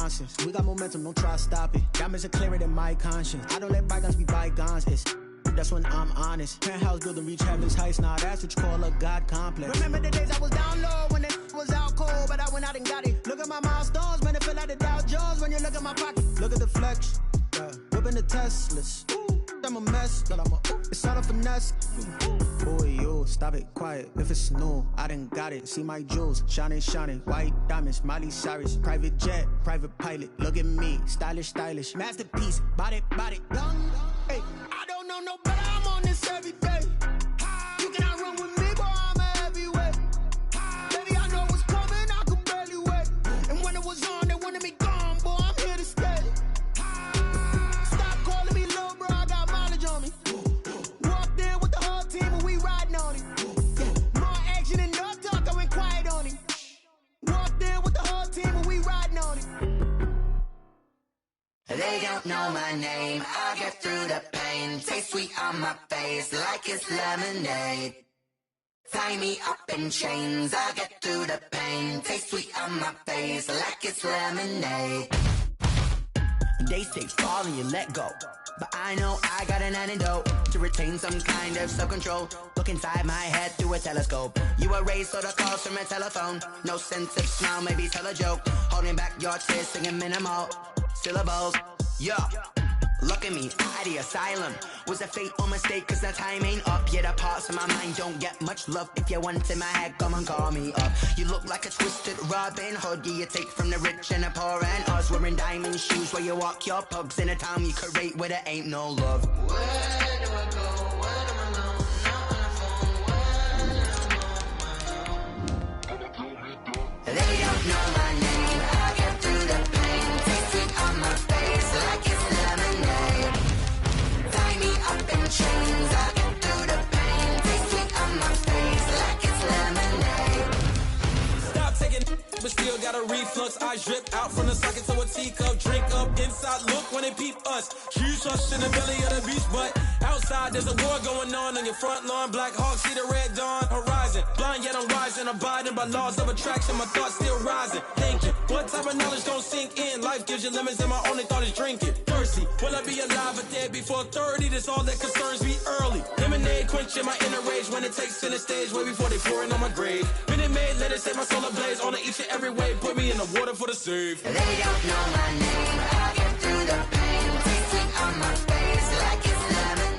nonsense. We got momentum, don't try to stop it. Diamonds are clearer than my conscience. I don't let bygones be bygones. That's when I'm honest. Penthouse building, reach heaven's heights. Now that's what you call a God complex. Remember the days I was down low when it was out cold, but I went out and got it. Look at my milestones, man, it feel like the Dow Jones when you look at my pocket. Look at the flex, whipping the Teslas. I'm a mess, but it's all a finesse. Boy, yo, stop it, quiet. If it's new, I done got it. See my jewels, shining, shining. White diamonds, Miley Cyrus. Private jet, private pilot. Look at me, stylish, stylish. Masterpiece, body, young. Hey, I don't know no better. I'm on this every day. You cannot run with me, boy. I'm a heavyweight. Baby, I know what's coming. I could barely wait. And when it was on, they wanted me gone, boy. I'm here to stay. Stop calling me little bro. I got mileage on me. Walked in with the whole team and we riding on it. More action and no talk. I went quiet on it. Walked in with the whole team and we riding on it. They don't know my name, I get through the pain. Taste sweet on my face like it's lemonade. Tie me up in chains, I get through the pain. Taste sweet on my face like it's lemonade. They say fall and you let go, but I know I got an antidote to retain some kind of self-control. Look inside my head through a telescope. You erase all the calls from a telephone. No sense of smile, maybe tell a joke. Holding back your tears, singing minimal syllables. Yeah, look at me, out of the asylum. Was a fate or mistake, cause the time ain't up. Yet the parts of my mind don't get much love. If you want in my head, come and call me up. You look like a twisted Robin Hood. You take from the rich and the poor and us. Wearing diamond shoes where you walk your pugs in a town you create where there ain't no love. Where do I go? Where am I alone? Not on the phone, they don't know my name. I get through the pain. Taste it on my face like it's lemonade. Tie me up in chains. I get through the pain. Taste it on my face like it's lemonade. Stop taking, but still got a reflux. I drip out from the socket to a teacup. Drink up inside, look when they peep us. Huge us in the belly of the beach, but outside there's a war going on your front lawn. Black Hawk, see the red dawn horizon. Blind yet I'm rising, abiding by laws of attraction. My thoughts still rising. Thinking, what type of knowledge gon' sink in? Life gives you lemons and my only thought is drinking. Thirsty, will I be alive or dead before 30? That's all that concerns me early. Lemonade quenching my inner rage when it takes center stage way before they pour it on my grave. Minute Maid, let it set my soul ablaze on each and every way. Put me in the water for the save. They don't know my name. I get through the pain. Taste it on my face like it's lemon.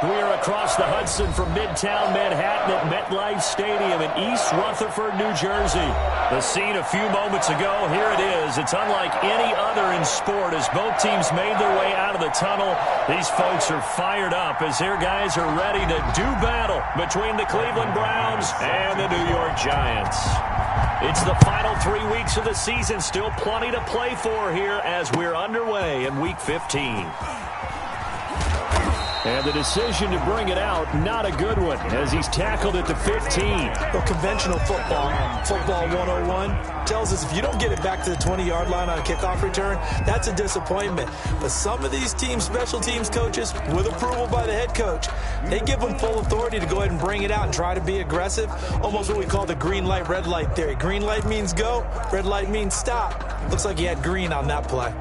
We are across the Hudson from Midtown Manhattan at MetLife Stadium in East Rutherford, New Jersey. The scene a few moments ago, here it is. It's unlike any other in sport as both teams made their way out of the tunnel. These folks are fired up as their guys are ready to do battle between the Cleveland Browns and the New York Giants. It's the final 3 weeks of the season, still plenty to play for here as we're underway in Week 15. And the decision to bring it out, not a good one, as he's tackled at the 15. Well, conventional football 101, tells us if you don't get it back to the 20-yard line on a kickoff return, that's a disappointment. But some of these special teams coaches, with approval by the head coach, they give them full authority to go ahead and bring it out and try to be aggressive, almost what we call the green light, red light theory. Green light means go, red light means stop. Looks like he had green on that play.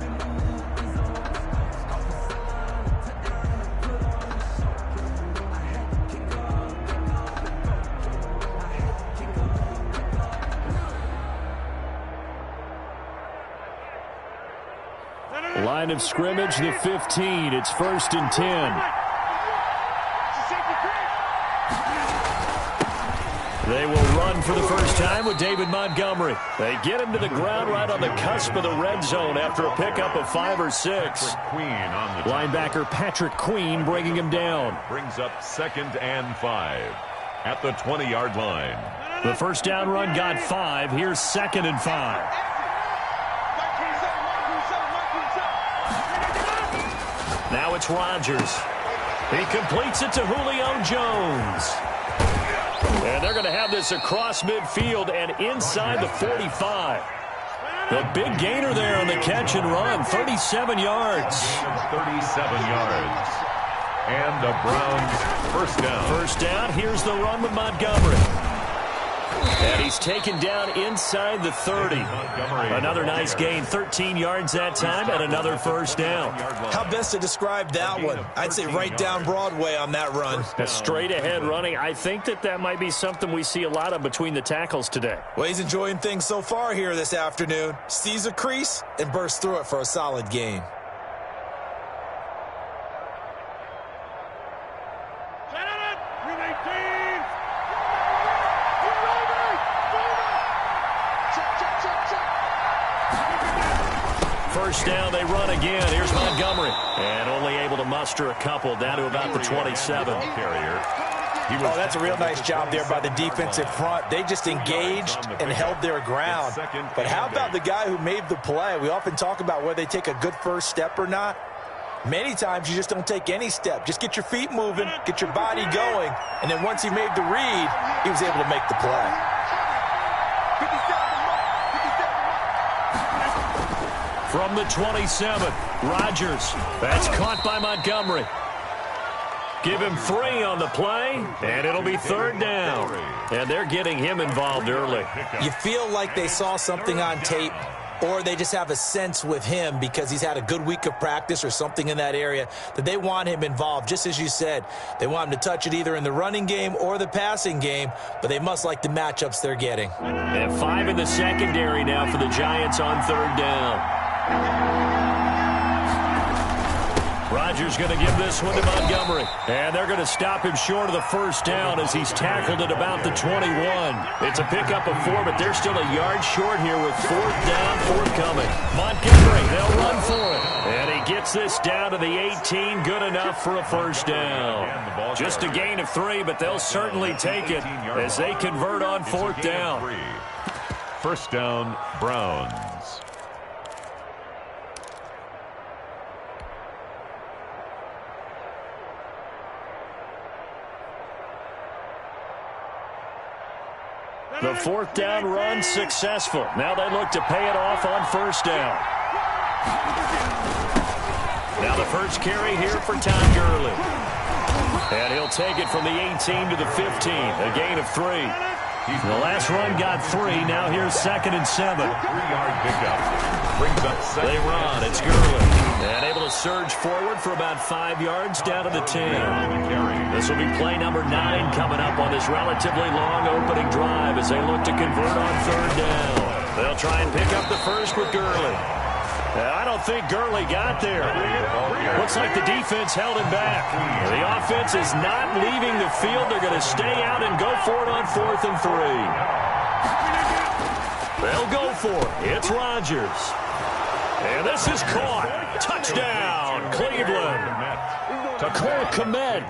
Line of scrimmage, the 15. It's 1st and 10. They will run for the first time with David Montgomery. They get him to the ground right on the cusp of the red zone after a pickup of 5 or 6. Linebacker Patrick Queen bringing him down. Brings up 2nd and 5 at the 20-yard line. The first down run got 5. Here's 2nd and 5. Now it's Rodgers. He completes it to Julio Jones. And they're going to have this across midfield and inside the 45. The big gainer there on the catch and run, 37 yards. 37 yards. And the Browns first down. First down, here's the run with Montgomery. And he's taken down inside the 30. Another nice gain, 13 yards that time, and another first down. How best to describe that one? I'd say right down Broadway on that run. A straight-ahead running. I think that might be something we see a lot of between the tackles today. Well, he's enjoying things so far here this afternoon. Sees a crease and bursts through it for a solid gain. First down, they run again. Here's Montgomery. And only able to muster a couple down to about the 27. Oh, that's a real nice job there by the defensive front. They just engaged and held their ground. But how about the guy who made the play? We often talk about whether they take a good first step or not. Many times you just don't take any step. Just get your feet moving, get your body going, and then once he made the read, he was able to make the play. From the 27, Rodgers. That's caught by Montgomery. Give him 3 on the play, and it'll be third down. And they're getting him involved early. You feel like they saw something on tape, or they just have a sense with him because he's had a good week of practice or something in that area that they want him involved. Just as you said, they want him to touch it either in the running game or the passing game, but they must like the matchups they're getting. And 5 in the secondary now for the Giants on third down. Rodgers going to give this one to Montgomery. And they're going to stop him short of the first down as he's tackled at about the 21. It's a pickup of 4, but they're still a yard short here with fourth down forthcoming. Montgomery, they'll run for it. And he gets this down to the 18. Good enough for a first down. Just a gain of 3, but they'll certainly take it as they convert on fourth down. First down, Browns. The fourth down run successful. Now they look to pay it off on first down. Now the first carry here for Todd Gurley. And he'll take it from the 18 to the 15. A gain of 3. The last run got 3. Now here's 2nd and 7. 3-yard pickup. Brings up second. They run. It's Gurley. And able to surge forward for about 5 yards down to the 10. This will be play number 9 coming up on this relatively long opening drive as they look to convert on third down. They'll try and pick up the first with Gurley. I don't think Gurley got there. Looks like the defense held him back. The offense is not leaving the field. They're going to stay out and go for it on 4th and 3. They'll go for it. It's Rodgers. And this is caught. Touchdown, Cleveland. Cole Kmet,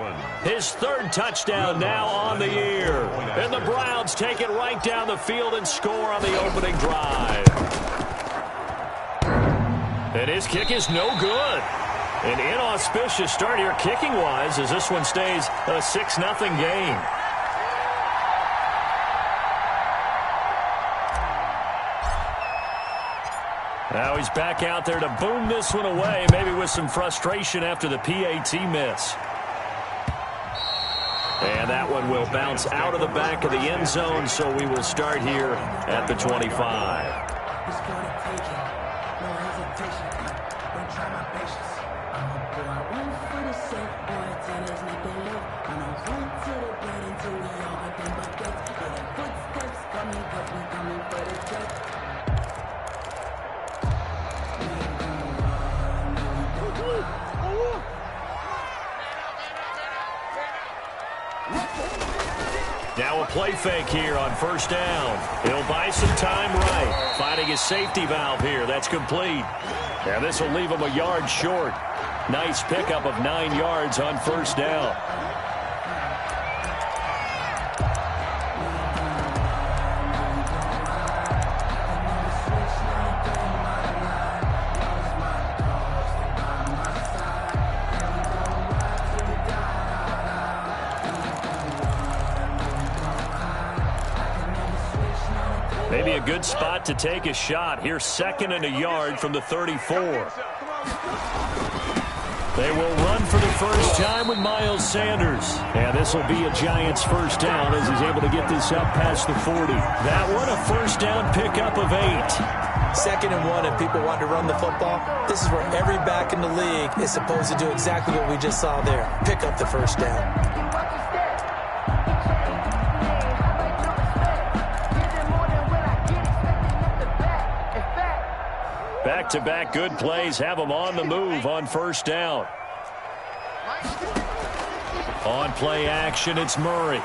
his 3rd touchdown now on the year. And the Browns take it right down the field and score on the opening drive. And his kick is no good. An inauspicious start here kicking-wise as this one stays a 6-0 game. Now he's back out there to boom this one away, maybe with some frustration after the PAT miss. And that one will bounce out of the back of the end zone, so we will start here at the 25. Now a play fake here on first down. He'll buy some time right. Finding his safety valve here. That's complete. And this will leave him a yard short. Nice pickup of 9 yards on first down. Maybe a good spot to take a shot. Here's 2nd and a yard from the 34. They will run for the first time with Miles Sanders. And this will be a Giants first down as he's able to get this up past the 40. That one, a first down pickup of 8. 2nd and 1, and people want to run the football. This is where every back in the league is supposed to do exactly what we just saw there. Pick up the first down. Back-to-back good plays have them on the move on first down. On play action, it's Murray.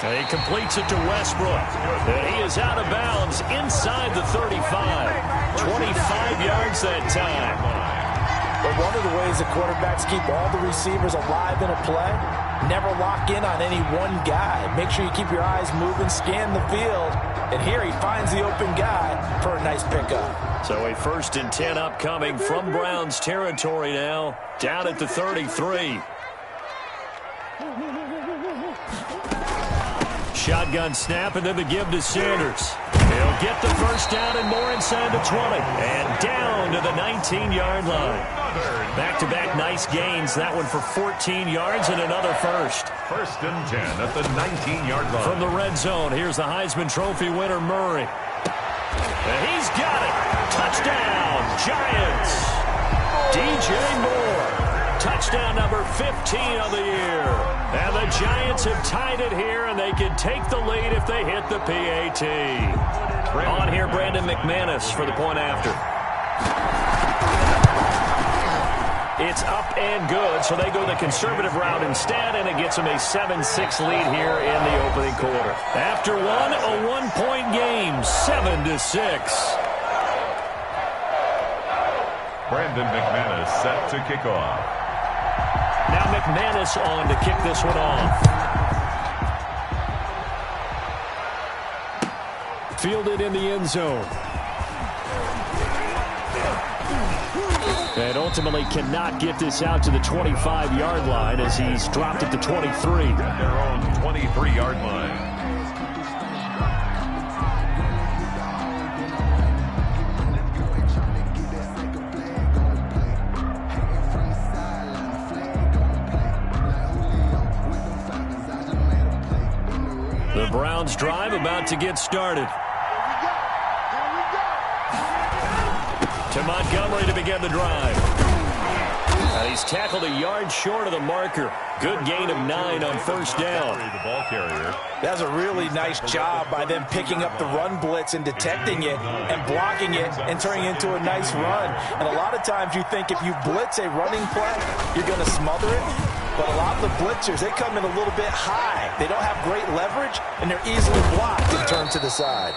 He completes it to Westbrook. And he is out of bounds inside the 35. 25 yards that time. But one of the ways that quarterbacks keep all the receivers alive in a play, never lock in on any one guy. Make sure you keep your eyes moving, scan the field. And here he finds the open guy for a nice pickup. So a 1st and 10 upcoming from Browns territory now, down at the 33. Shotgun snap and then the give to Sanders. He'll get the first down and more inside the 20. And down to the 19-yard line. Back-to-back nice gains. That one for 14 yards and another first. 1st and 10 at the 19-yard line. From the red zone, here's the Heisman Trophy winner, Murray. And he's got it. Touchdown, Giants. DJ Moore. Touchdown number 15 of the year. And the Giants have tied it here, and they can take the lead if they hit the PAT. On here, Brandon McManus for the point after. It's up and good, so they go the conservative route instead, and it gets them a 7-6 lead here in the opening quarter. After one, a one-point game, 7-6. Brandon McManus set to kick off. Now McManus on to kick this one off. Fielded in the end zone. And ultimately cannot get this out to the 25-yard line as he's dropped at the 23. At their own 23-yard line. The Browns drive about to get started. To Montgomery to begin the drive. And he's tackled a yard short of the marker. Good gain of 9 on first down. The ball carrier. That's a really nice job by them picking up the run blitz and detecting it and blocking it and turning it into a nice run. And a lot of times you think if you blitz a running play, you're going to smother it. But a lot of the blitzers, they come in a little bit high. They don't have great leverage, and they're easily blocked and turned to the side.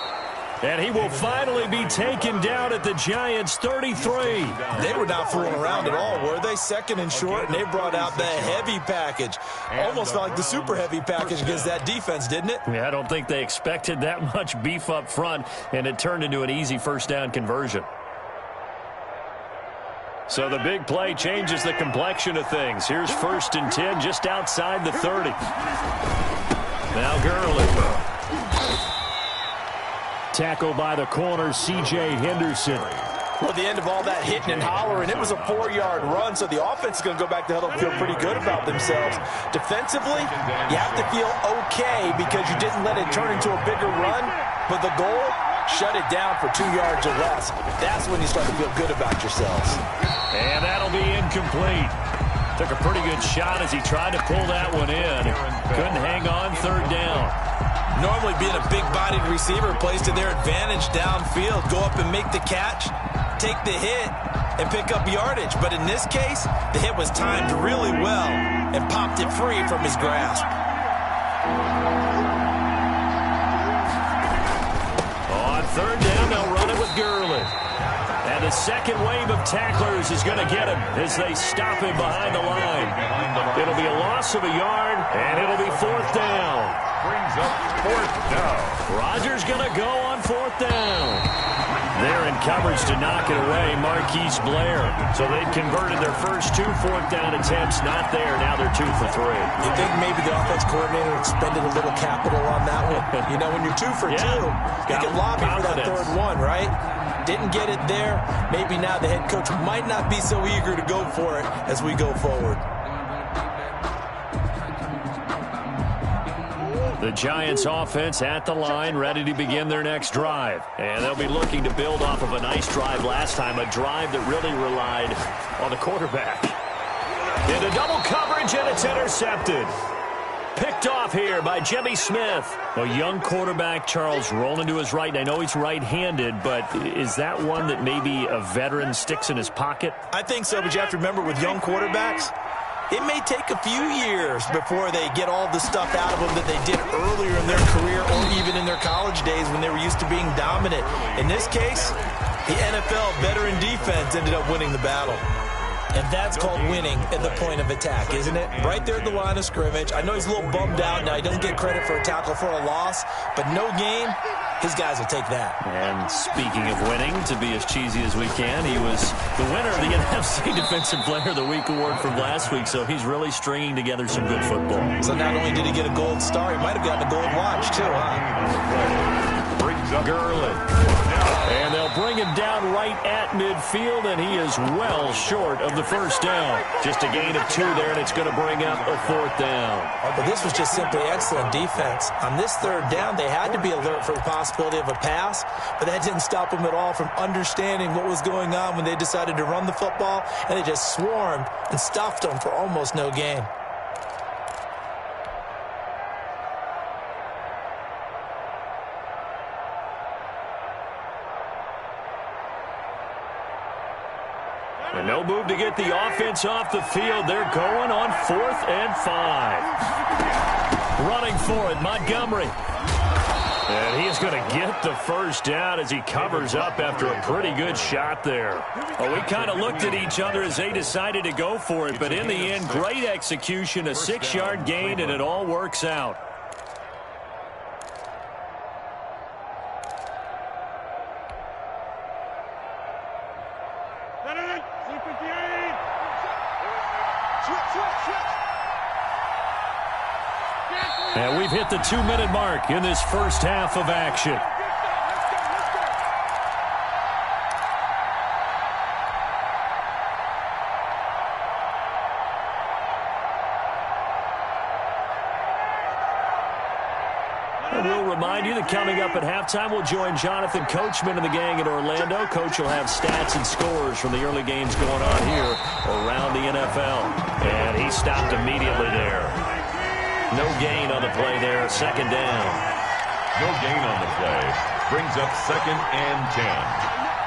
And he will finally be taken down at the Giants' 33. They were not fooling around at all, were they? 2nd and short, and they brought out the heavy package. Almost felt like the super heavy package against that defense, didn't it? Yeah, I don't think they expected that much beef up front, and it turned into an easy first down conversion. So the big play changes the complexion of things. Here's 1st and 10 just outside the 30. Now Gurley. Tackle by the corner, C.J. Henderson. Well, at the end of all that hitting and hollering, it was a 4-yard run, so the offense is going to go back to huddle and feel pretty good about themselves. Defensively, you have to feel okay because you didn't let it turn into a bigger run, but the goal, shut it down for 2 yards or less. That's when you start to feel good about yourselves. And that'll be incomplete. Took a pretty good shot as he tried to pull that one in. Couldn't hang on, 3rd down. Normally being a big-bodied receiver plays to their advantage downfield. Go up and make the catch, take the hit, and pick up yardage. But in this case, the hit was timed really well and popped it free from his grasp. On 3rd down, they'll run it with Gurley. And the second wave of tacklers is going to get him as they stop him behind the line. It'll be a loss of a yard, and it'll be 4th down. Brings up 4th down. Rodgers going to go on 4th down. They're in coverage to knock it away, Marquise Blair. So they've converted their first 2 4th down attempts. Not there. Now they're 2 for 3. You think maybe the offense coordinator expended a little capital on that one? You know, when you're 2 for 2, you can lobby for that 3rd one, right? didn't get it there. Maybe now the head coach might not be so eager to go for it as we go forward. The Giants offense at the line, ready to begin their next drive. And they'll be looking to build off of a nice drive last time, a drive that really relied on the quarterback. Into double coverage, and it's intercepted. Picked off here by Jimmy Smith. A young quarterback, Charles, rolling to his right. And I know he's right-handed, but is that one that maybe a veteran sticks in his pocket? I think so, but you have to remember with young quarterbacks, it may take a few years before they get all the stuff out of them that they did earlier in their career or even in their college days when they were used to being dominant. In this case, the NFL veteran defense ended up winning the battle. And that's called winning at the point of attack, isn't it? Right there at the line of scrimmage. I know he's a little bummed out now. He doesn't get credit for a tackle for a loss, but no game, his guys will take that. And speaking of winning, to be as cheesy as we can, he was the winner of the NFC Defensive Player of the Week award from last week, so he's really stringing together some good football. So not only did he get a gold star, he might have gotten a gold watch too, huh? Brings up Gurley. And they'll bring him down right at midfield, and he is well short of the first down. Just a gain of 2 there, and it's going to bring up a 4th down. But this was just simply excellent defense. On this 3rd down, they had to be alert for the possibility of a pass, but that didn't stop them at all from understanding what was going on when they decided to run the football, and they just swarmed and stuffed them for almost no gain. And no move to get the offense off the field. They're going on 4th and 5. Running for it, Montgomery. And he is going to get the first down as he covers up after a pretty good shot there. Well, we kind of looked at each other as they decided to go for it, but in the end, great execution, a 6-yard gain, and it all works out. And we've hit the 2-minute mark in this first half of action. And we'll remind you that coming up at halftime, we'll join Jonathan Coachman and the gang in Orlando. Coach will have stats and scores from the early games going on here around the NFL. And he stopped immediately there. No gain on the play there, 2nd down. no gain on the play. Brings up 2nd and 10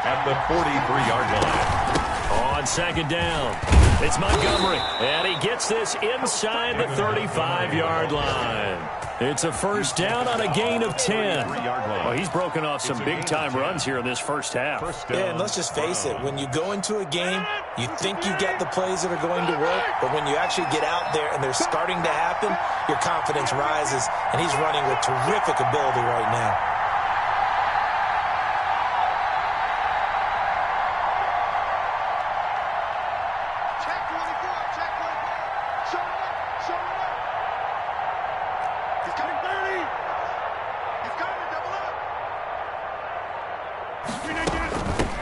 at the 43-yard line. On 2nd down, it's Montgomery, and he gets this inside the 35-yard line. It's a first down on a gain of 10. Well, he's broken off some big-time runs here in this first half. Yeah, and let's just face it. When you go into a game, you think you get the plays that are going to work, but when you actually get out there and they're starting to happen, your confidence rises, and he's running with terrific ability right now.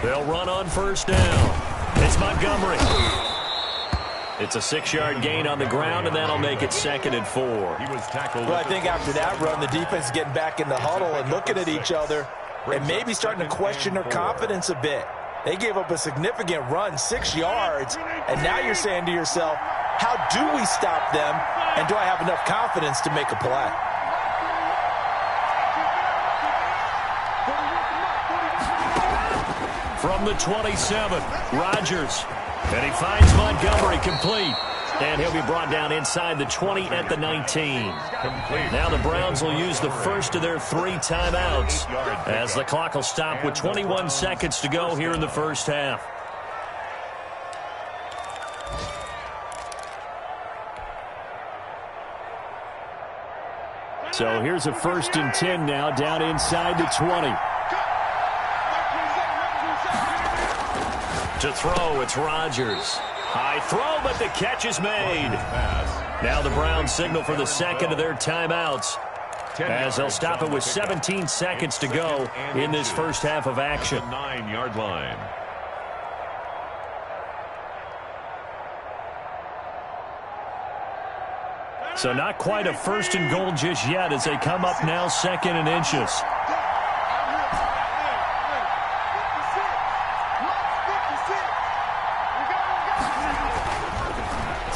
They'll run on first down. It's Montgomery. It's a 6-yard gain on the ground, and that'll make it 2nd and 4. He was tackled. Well, I think after that run, the defense is getting back in the huddle and looking at each other and maybe starting to question their confidence a bit. They gave up a significant run, 6 yards, and now you're saying to yourself, how do we stop them, and do I have enough confidence to make a play? From the 27, Rodgers. And he finds Montgomery complete. And he'll be brought down inside the 20 at the 19. Now the Browns will use the first of their 3 timeouts as the clock will stop with 21 seconds to go here in the first half. So here's a 1st and 10 now down inside the 20. To throw, it's Rodgers. High throw, but the catch is made. Now the Browns signal for the 2nd of their timeouts. as they'll stop it with 17 seconds to go in this first half of action. 9-yard line. So not quite a first and goal just yet as they come up now second and inches.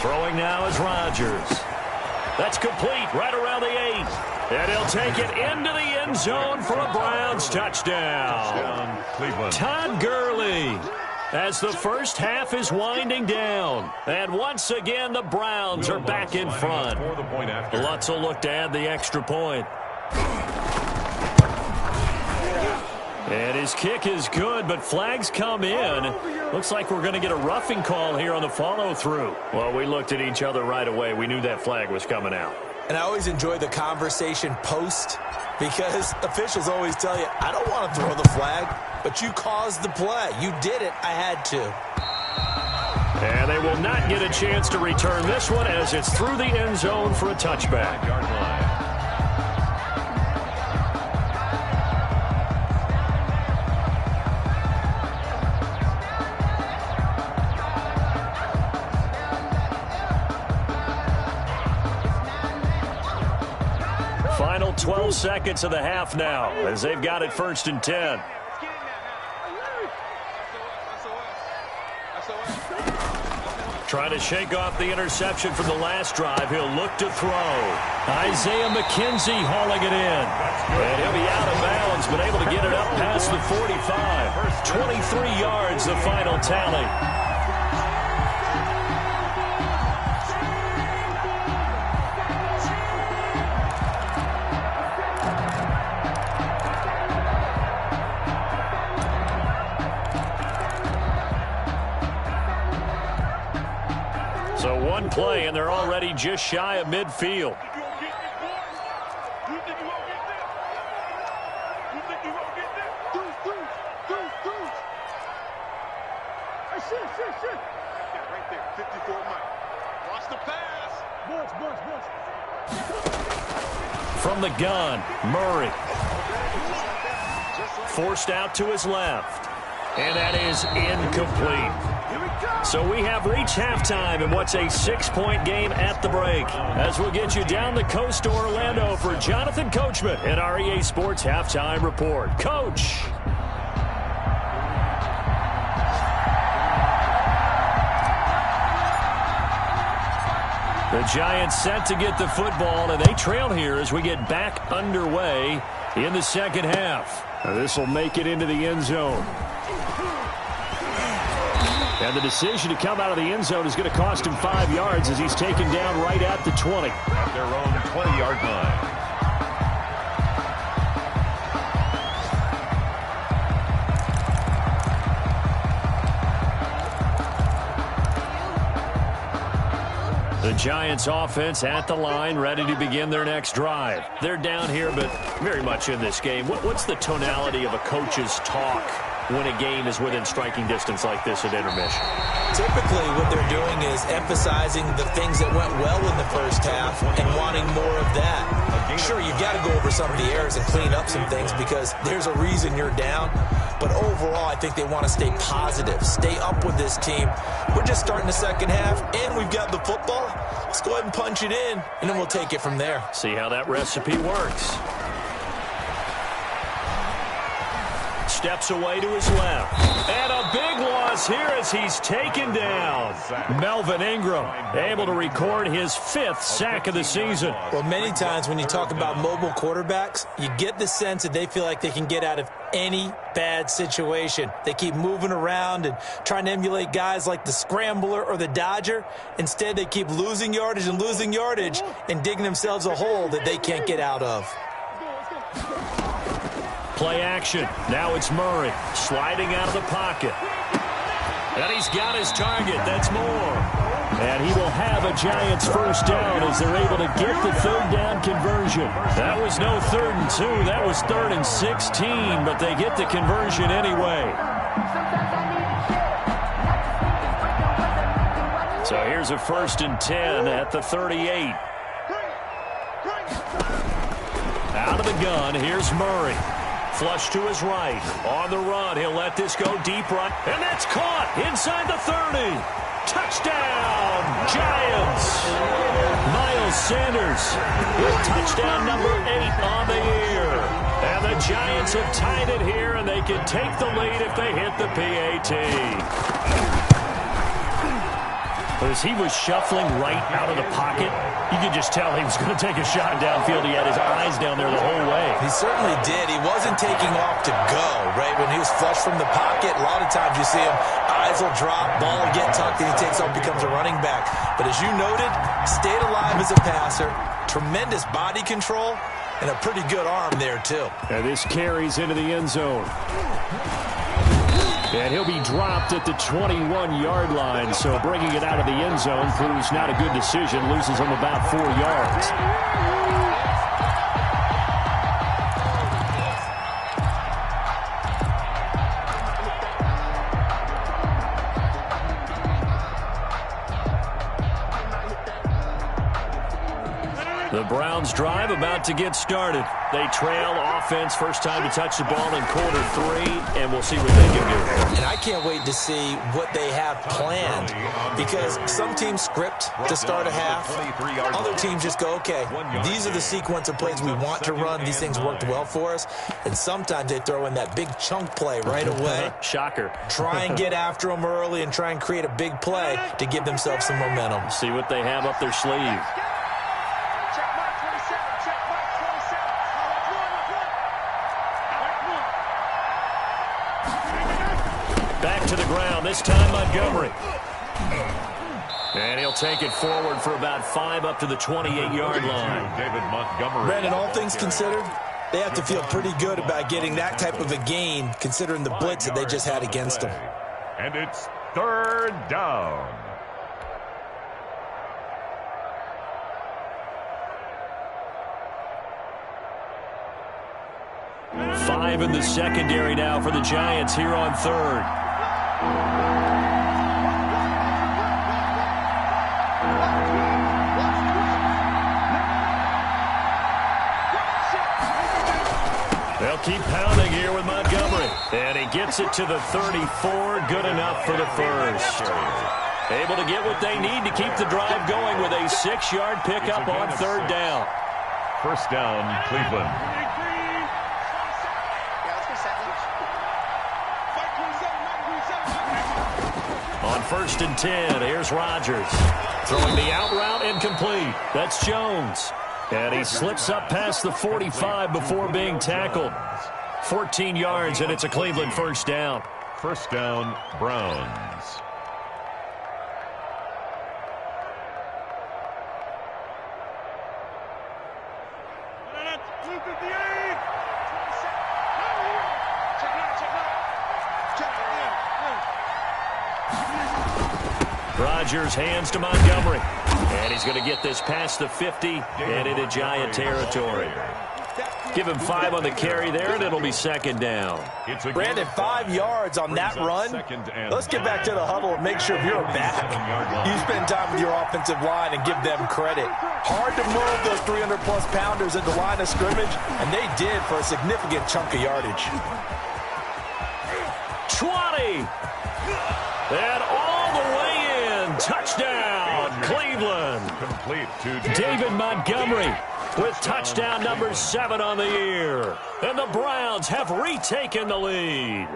Throwing now is Rodgers. That's complete right around the 8. And he'll take it into the end zone for a Browns touchdown. Todd Gurley. As the first half is winding down. And once again, the Browns are back in front. Lutz will look to add the extra point. And his kick is good, but flags come in. Looks like we're going to get a roughing call here on the follow-through. Well, we looked at each other right away. We knew that flag was coming out. And I always enjoy the conversation post because officials always tell you, I don't want to throw the flag, but you caused the play. You did it. I had to. And they will not get a chance to return this one as it's through the end zone for a touchback. Final 12 seconds of the half now as they've got it 1st and 10. Trying to shake off the interception from the last drive. He'll look to throw. Isaiah McKenzie hauling it in. And he'll be out of bounds, but able to get it up past the 45. 23 yards, the final tally. So one play, and they're already just shy of midfield. From the gun, Murray. Forced out to his left. And that is incomplete. So we have reached halftime in what's a 6-point game at the break. As we'll get you down the coast to Orlando for Jonathan Coachman in our EA Sports Halftime Report. Coach. The Giants set to get the football, and they trail here as we get back underway in the second half. Now this will make it into the end zone. And the decision to come out of the end zone is going to cost him 5 yards as he's taken down right at the 20. At their own 20-yard line. The Giants offense at the line, ready to begin their next drive. They're down here, but very much in this game. What's the tonality of a coach's talk when a game is within striking distance like this at intermission? Typically, what they're doing is emphasizing the things that went well in the first half and wanting more of that. Sure, you've got to go over some of the errors and clean up some things because there's a reason you're down. But overall, I think they want to stay positive, stay up with this team. We're just starting the second half, and we've got the football. Let's go ahead and punch it in, and then we'll take it from there. See how that recipe works. Steps away to his left. And a big loss here as he's taken down. Melvin Ingram able to record his 5th sack of the season. Well, many times when you talk about mobile quarterbacks, you get the sense that they feel like they can get out of any bad situation. They keep moving around and trying to emulate guys like the Scrambler or the Dodger. Instead, they keep losing yardage and digging themselves a hole that they can't get out of. Play action. Now it's Murray sliding out of the pocket. And he's got his target. That's more. And he will have a Giants first down as they're able to get the third down conversion. That was no 3rd and 2. That was 3rd and 16, but they get the conversion anyway. So here's a 1st and 10 at the 38. Out of the gun, here's Murray. Flush to his right. On the run, he'll let this go deep right. And that's caught inside the 30. Touchdown, Giants. Miles Sanders with touchdown number 8 on the year. And the Giants have tied it here, and they can take the lead if they hit the PAT. As he was shuffling right out of the pocket, you could just tell he was going to take a shot downfield. He had his eyes down there the whole way. He certainly did. He wasn't taking off to go, right? When he was flush from the pocket, a lot of times you see him, eyes will drop, ball will get tucked, and he takes off, becomes a running back. But as you noted, stayed alive as a passer, tremendous body control, and a pretty good arm there, too. And this carries into the end zone. And he'll be dropped at the 21-yard line, so bringing it out of the end zone proves not a good decision. Loses him about 4 yards. The Browns drive about to get started. They trail offense, first time to touch the ball in quarter 3, and we'll see what they can do. And I can't wait to see what they have planned, because some teams script to start a half. Other teams just go, okay, these are the sequence of plays we want to run. These things worked well for us. And sometimes they throw in that big chunk play right away. Shocker. Try and get after them early and try and create a big play to give themselves some momentum. See what they have up their sleeve. Back to the ground, this time Montgomery. And he'll take it forward for about 5 up to the 28-yard line. David Montgomery. Brandon, all things considered, they have to feel pretty good about getting that type of a gain, considering the blitz that they just had against them. And it's 3rd down. Five in the secondary now for the Giants here on 3rd. They'll keep pounding here with Montgomery. And he gets it to the 34. Good enough for the first. Able to get what they need to keep the drive going with a 6-yard pickup on 3rd down. First down, Cleveland. On 1st and 10, here's Rodgers. Throwing the out route incomplete. That's Jones. And he slips up past the 45 before being tackled. 14 yards, and it's a Cleveland first down. First down, Browns. Rodgers hands to Montgomery. And he's going to get this past the 50 and into Giant territory. Give him 5 on the carry there, and it'll be 2nd down. Brandon, 5 yards on that run. Let's get back to the huddle and make sure you're back. You spend time with your offensive line and give them credit. Hard to move those 300-plus pounders at the line of scrimmage, and they did for a significant chunk of yardage. 20. And all the way in. Touchdown, Cleveland. Complete to David Montgomery with touchdown number 7 on the year. And the Browns have retaken the lead.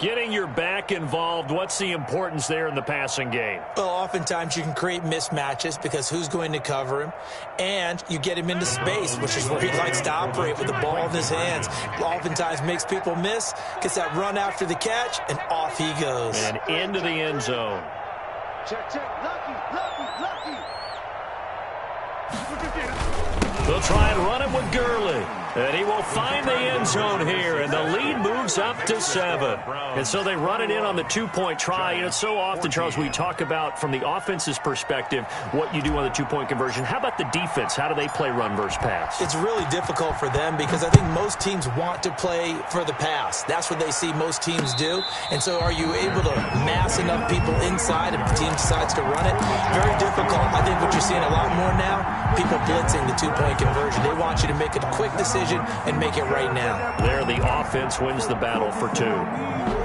Getting your back involved, what's the importance there in the passing game? Well, oftentimes you can create mismatches because who's going to cover him? And you get him into space, which is where he likes to operate with the ball in his hands. Oftentimes makes people miss, gets that run after the catch, and off he goes. And into the end zone. Check, check. Lucky. They'll try and run it with Gurley. And he will find the end zone here, and the lead moves moves up to 7. And so they run it in on the 2-point try. And it's so often, Charles, we talk about from the offense's perspective what you do on the 2-point conversion. How about the defense? How do they play run versus pass? It's really difficult for them because I think most teams want to play for the pass. That's what they see most teams do. And so are you able to mass enough people inside if the team decides to run it? Very difficult. I think what you're seeing a lot more now, people blitzing the 2-point conversion. They want you to make a quick decision and make it right now. There, the offense wins the battle for 2.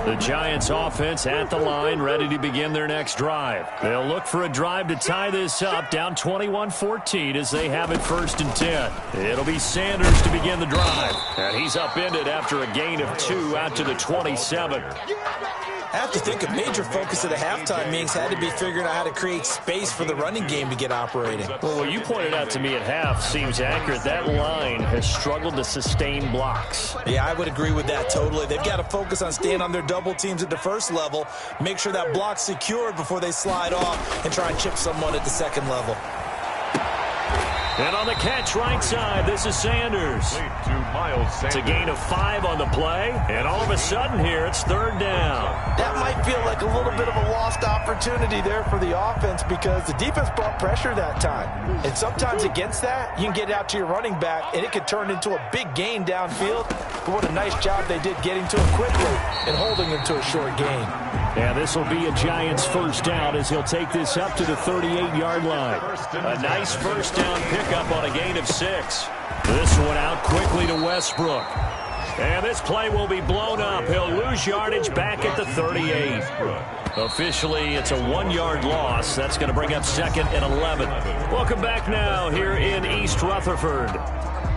The Giants offense at the line, ready to begin their next drive. They'll look for a drive to tie this up, down 21-14 as they have it 1st and 10. It'll be Sanders to begin the drive. And he's upended after a gain of 2 out to the 27. I have to think a major focus of the halftime meetings had to be figuring out how to create space for the running game to get operating. Well, what you pointed out to me at half seems accurate. That line has struggled to sustain blocks. Yeah, I would agree with that totally. They've got to focus on staying on their double teams at the first level, make sure that block's secured before they slide off and try and chip someone at the second level. And on the catch right side, this is Sanders. It's a gain of 5 on the play, and all of a sudden here, it's 3rd down. That might feel like a little bit of a lost opportunity there for the offense because the defense brought pressure that time. And sometimes against that, you can get out to your running back, and it could turn into a big gain downfield. But what a nice job they did getting to him quickly and holding him to a short gain. Yeah, this will be a Giants 1st down as he'll take this up to the 38-yard line. A nice 1st down pickup on a gain of 6. This one out quickly to Westbrook. And this play will be blown up. He'll lose yardage back at the 38. Officially, it's a 1-yard loss. That's going to bring up 2nd and 11. Welcome back now here in East Rutherford.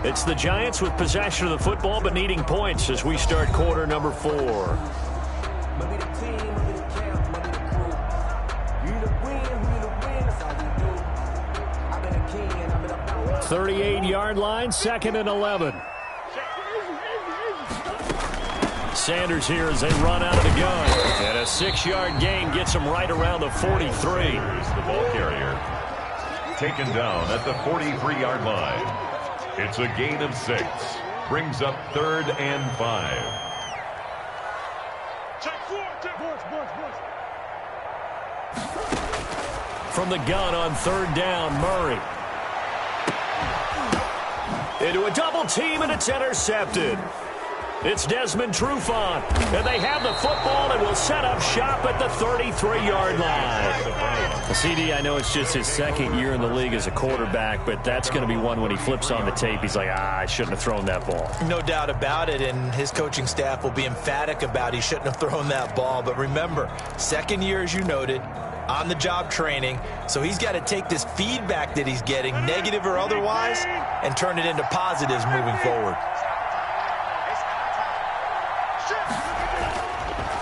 It's the Giants with possession of the football but needing points as we start quarter number 4. 38-yard line, 2nd and 11. Sanders here as they run out of the gun. And a 6-yard gain gets him right around the 43. Here's the ball carrier. Taken down at the 43-yard line. It's a gain of 6. Brings up 3rd and 5. From the gun on 3rd down, Murray. Into a double team, and it's intercepted. It's Desmond Trufant, and they have the football and will set up shop at the 33-yard line. CD, I know it's just his 2nd year in the league as a quarterback, but that's going to be one when he flips on the tape, he's like, I shouldn't have thrown that ball. No doubt about it, and his coaching staff will be emphatic about he shouldn't have thrown that ball. But remember, 2nd year, as you noted, on-the-job training, so he's got to take this feedback that he's getting, negative or otherwise, and turn it into positives moving forward.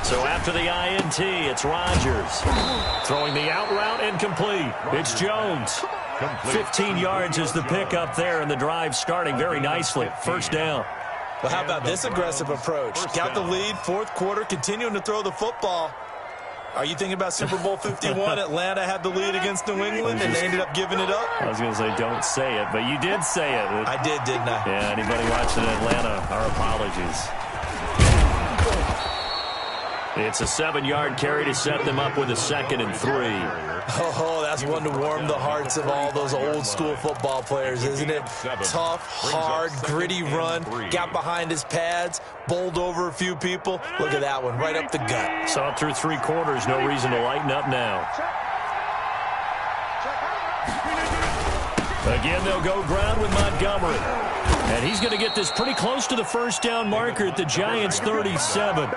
So after the INT, it's Rodgers. Throwing the out route incomplete. It's Jones. 15 yards is the pickup there, and the drive starting very nicely. 1st down. Well, how about this aggressive approach? Got the lead, 4th quarter, continuing to throw the football. Are you thinking about Super Bowl 51? Atlanta had the lead against New England, and they ended up giving it up? I was going to say, don't say it, but you did say it. I did, didn't I? Yeah, anybody watching Atlanta, our apologies. It's a 7-yard carry to set them up with a 2nd and 3. Oh, that's one to warm the hearts of all those old-school football players, isn't it? Tough, hard, gritty run. Got behind his pads, bowled over a few people. Look at that one, right up the gut. Saw it through 3 quarters. No reason to lighten up now. Again, they'll go ground with Montgomery. And he's going to get this pretty close to the 1st down marker at the Giants' 37.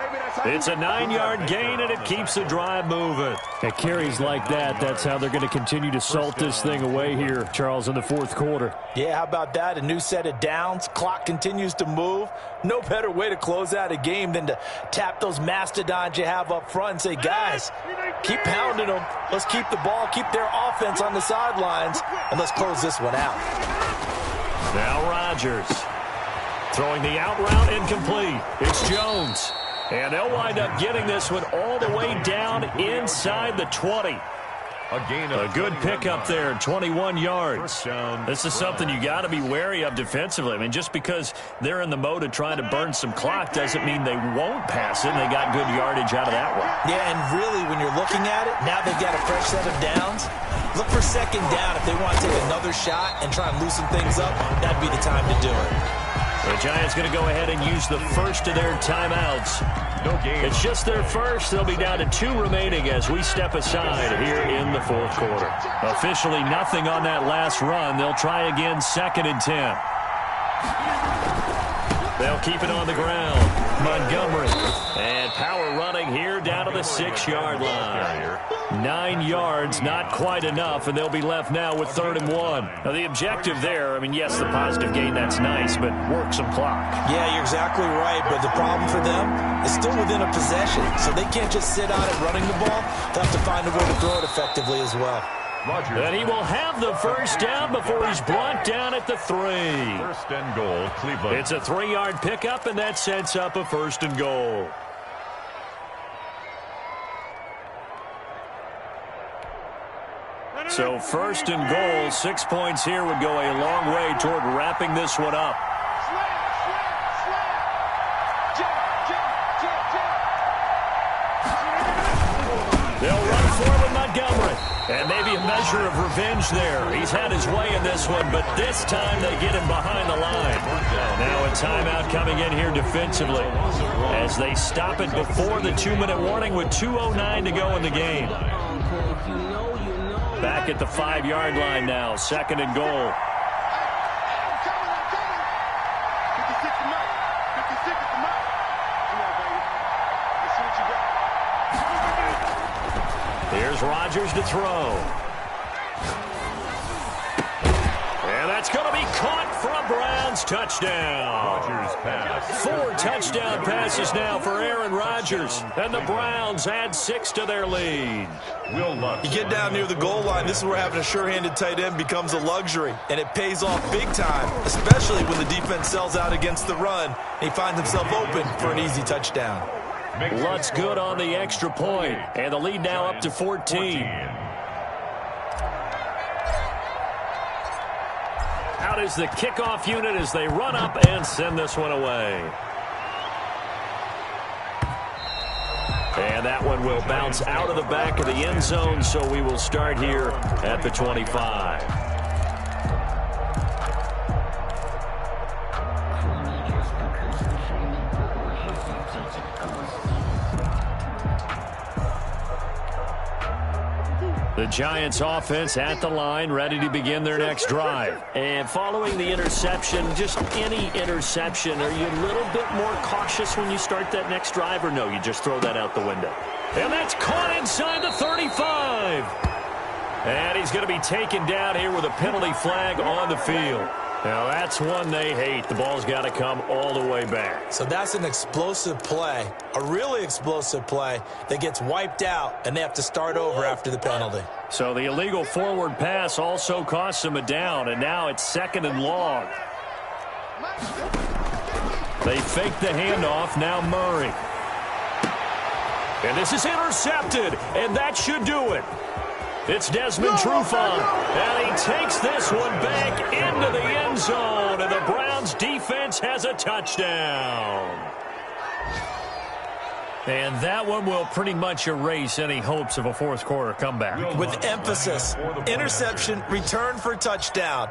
It's a 9-yard gain, and it keeps the drive moving. At carries like that, that's how they're going to continue to salt this thing away here, Charles, in the 4th quarter. Yeah, how about that? A new set of downs. Clock continues to move. No better way to close out a game than to tap those mastodons you have up front and say, guys, keep pounding them. Let's keep the ball, keep their offense on the sidelines, and let's close this one out. Now Rodgers throwing the out route incomplete. It's Jones. And they'll wind up getting this one all the way down inside the 20. A good pickup there, 21 yards. This is something you got to be wary of defensively. I mean, just because they're in the mode of trying to burn some clock doesn't mean they won't pass it, and they got good yardage out of that one. Yeah, and really, when you're looking at it, now they've got a fresh set of downs. Look for second down if they want to take another shot and try and loosen things up. That'd be the time to do it. The Giants going to go ahead and use the first of their timeouts. It's just their first. They'll be down to 2 remaining as we step aside here in the fourth quarter. Officially nothing on that last run. They'll try again, 2nd and 10. They'll keep it on the ground. Montgomery. And power running here down to the 6-yard line. 9 yards, not quite enough, and they'll be left now with 3rd and 1. Now, the objective there, I mean, yes, the positive gain, that's nice, but work some clock. Yeah, you're exactly right, but the problem for them is still within a possession, so they can't just sit on it running the ball. They'll have to find a way to throw it effectively as well. And he will have the first down before he's brought down at the 3. 1st and goal, Cleveland. It's a 3-yard pickup, and that sets up a 1st and goal. So 1st and goal, 6 points here would go a long way toward wrapping this one up. They'll run forward Montgomery. And maybe a measure of revenge there. He's had his way in this one, but this time they get him behind the line. Now a timeout coming in here defensively as they stop it before the 2-minute warning with 2:09 to go in the game. Back at the 5-yard line now, 2nd and goal. Here's Rodgers to throw. And that's going to be caught for a Browns touchdown. Rodgers pass. 4 touchdown passes now for Aaron Rodgers. And the Browns add 6 to their lead. You get down near the goal line, this is where having a sure-handed tight end becomes a luxury. And it pays off big time, especially when the defense sells out against the run. And he finds himself open for an easy touchdown. Lutz good on the extra point, and the lead now up to 14. Out is the kickoff unit as they run up and send this one away. And that one will bounce out of the back of the end zone, so we will start here at the 25. The Giants offense at the line, ready to begin their next drive. And following the interception, just any interception, are you a little bit more cautious when you start that next drive, or no, you just throw that out the window? And that's caught inside the 35. And he's going to be taken down here with a penalty flag on the field. Now, that's one they hate. The ball's got to come all the way back. So that's an explosive play, a really explosive play that gets wiped out, and they have to start over after the penalty. So the illegal forward pass also costs them a down, and now it's 2nd and long. They fake the handoff, now Murray. And this is intercepted, and that should do it. It's Desmond Trufant, and he takes this one back into the end zone, and the Browns defense has a touchdown. And that one will pretty much erase any hopes of a fourth quarter comeback. With emphasis, interception, return for touchdown.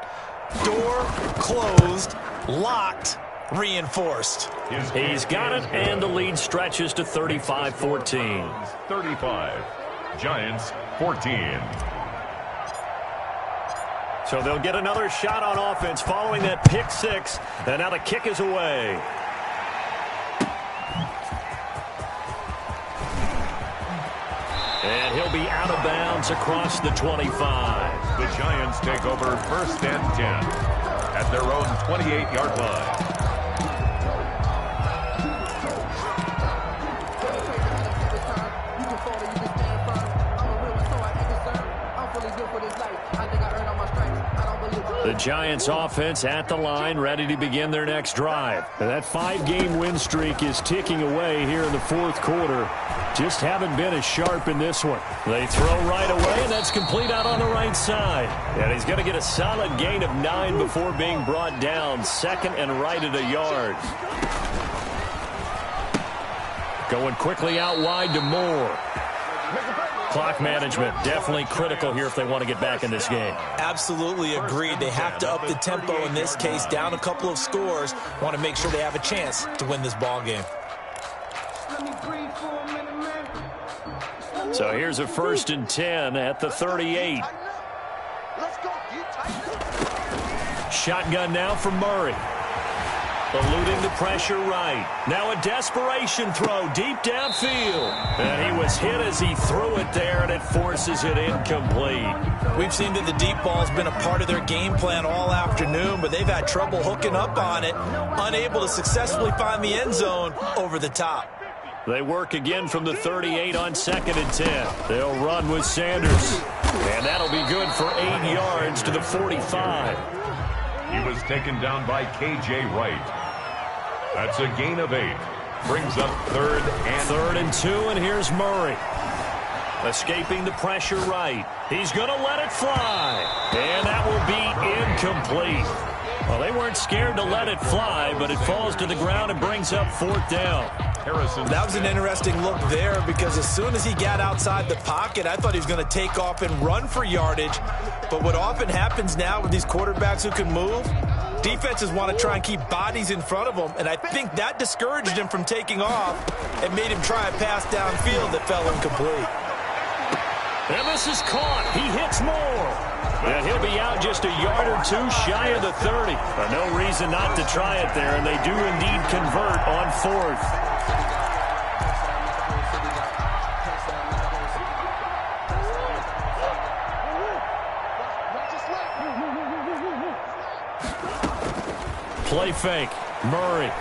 Door closed, locked, reinforced. He's got it, and the lead stretches to 35-14. 35. Giants 14. So they'll get another shot on offense following that pick 6, and now the kick is away. And he'll be out of bounds across the 25. The Giants take over 1st and 10 at their own 28-yard line. The The Giants offense at the line, ready to begin their next drive. And that 5-game win streak is ticking away here in the fourth quarter. Just haven't been as sharp in this one. They throw right away, and that's complete out on the right side. And he's going to get a solid gain of 9 before being brought down. Second and right at a yard. Going quickly out wide to Moore. Clock management definitely critical here if they want to get back in this game. Absolutely agreed. They have to up the tempo in this case, down a couple of scores. Want to make sure they have a chance to win this ball game. So here's a 1st and 10 at the 38. Shotgun now for Murray. Eluding the pressure right. Now a desperation throw deep downfield. And he was hit as he threw it there, and it forces it incomplete. We've seen that the deep ball's been a part of their game plan all afternoon, but they've had trouble hooking up on it, unable to successfully find the end zone over the top. They work again from the 38 on 2nd and 10. They'll run with Sanders. And that'll be good for 8 yards to the 45. He was taken down by K.J. Wright. That's a gain of 8. Brings up 3rd and 2, and here's Murray. Escaping the pressure right. He's going to let it fly. And that will be incomplete. Well, they weren't scared to let it fly, but it falls to the ground and brings up 4th down. That was an interesting look there because as soon as he got outside the pocket, I thought he was going to take off and run for yardage. But what often happens now with these quarterbacks who can move, defenses want to try and keep bodies in front of them, and I think that discouraged him from taking off and made him try a pass downfield that fell incomplete. And this is caught. He hits Moore. And he'll be out just a yard or 2 shy of the 30. But no reason not to try it there, and they do indeed convert on 4th. Play fake. Murray.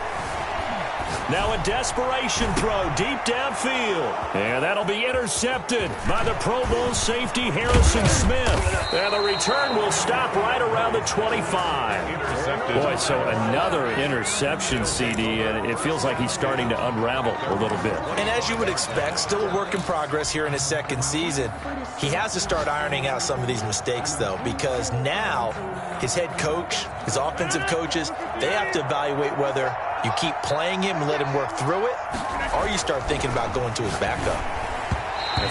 Now a desperation throw deep downfield. And that'll be intercepted by the Pro Bowl safety Harrison Smith. And the return will stop right around the 25. Boy, so another interception, CD, and it feels like he's starting to unravel a little bit. And as you would expect, still a work in progress here in his 2nd season. He has to start ironing out some of these mistakes, though, because now his head coach, his offensive coaches, they have to evaluate whether you keep playing him and let him work through it, or you start thinking about going to his backup.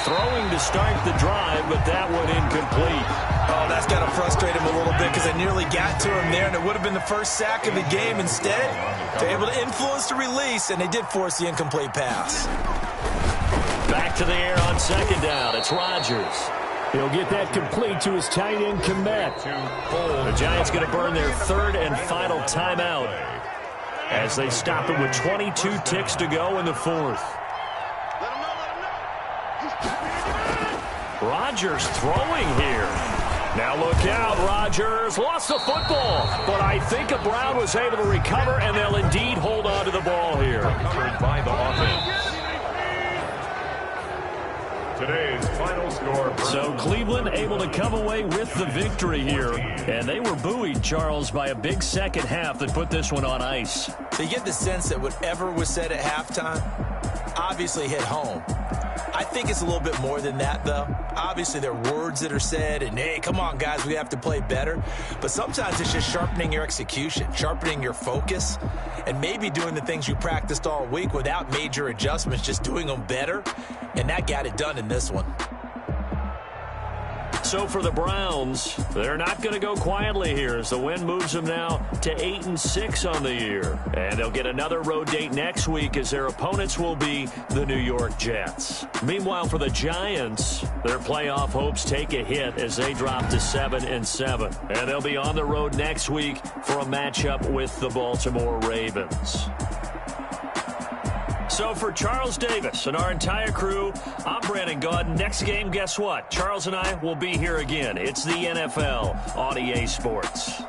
Throwing to start the drive, but that one incomplete. Oh, that's got to frustrate him a little bit because I nearly got to him there, and it would have been the first sack of the game. Instead, they're able to influence the release, and they did force the incomplete pass. Back to the air on 2nd down. It's Rodgers. He'll get that complete to his tight end, Kmet. The Giants going to burn their 3rd and final timeout as they stop it with 22 ticks to go in the 4th. Rodgers throwing here. Now look out, Rodgers lost the football, but I think Brown was able to recover, and they'll indeed hold on to the ball here. covered by the offense. Today's final score. So Cleveland able to come away with the victory here. And they were buoyed, Charles, by a big second half that put this one on ice. So you get the sense that whatever was said at halftime obviously hit home. I think it's a little bit more than that, though. Obviously, there are words that are said, and, hey, come on, guys, we have to play better. But sometimes it's just sharpening your execution, sharpening your focus, and maybe doing the things you practiced all week without major adjustments, just doing them better. And that got it done in this one. So for the Browns, they're not going to go quietly here as the win moves them now to 8-6 on the year. And they'll get another road date next week as their opponents will be the New York Jets. Meanwhile, for the Giants, their playoff hopes take a hit as they drop to 7-7. And they'll be on the road next week for a matchup with the Baltimore Ravens. So for Charles Davis and our entire crew, I'm Brandon Gaudin. Next game, guess what? Charles and I will be here again. It's the NFL on EA Sports.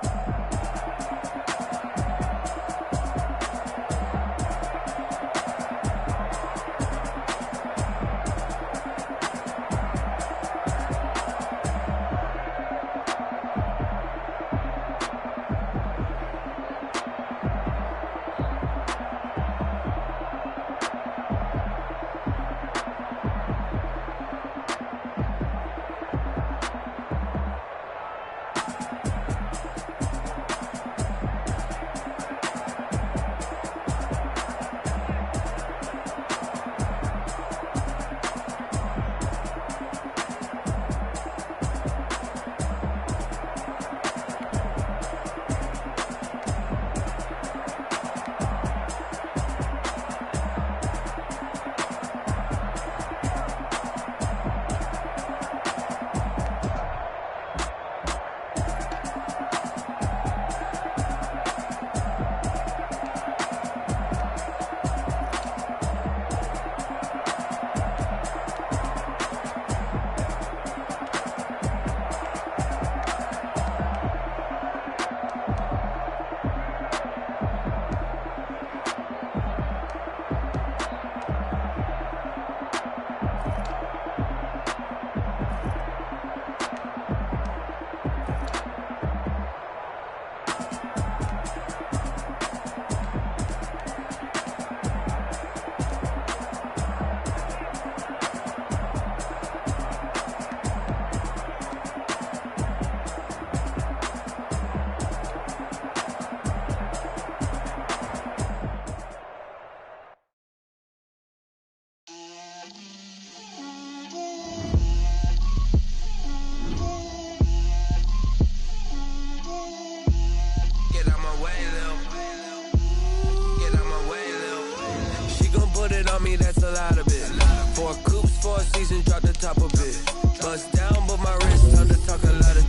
that's a lot of it. 4 coops, 4 seasons, drop the top a bit. Bust down, but my wrist, time to talk a lot of.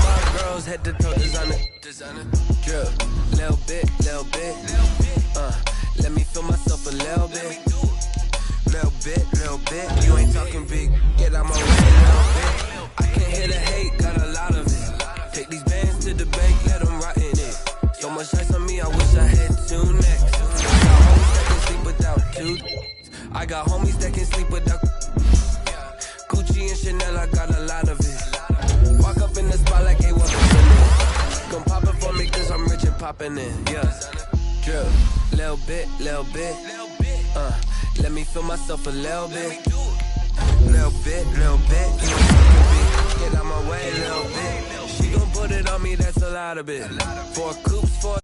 My girls head to toe, designer. Drip, little bit. Let me feel myself a little bit. Little bit. You ain't talking big, get out my way, little bit. I can't hear the hate, got a lot of it. Take these bands to the bank, let them rot in it. So much ice on me, I wish I had 2 necks. I got homies that can sleep without. Gucci and Chanel, I got a lot of it. Walk up in the spot like hey, what it. Gon' pop it for me cause I'm rich and poppin' in, yeah. Drip, little bit. Let me feel myself a little bit. Little bit. You get out my way, little bit. She gon' put it on me, that's a lot of it. 4 coops, 4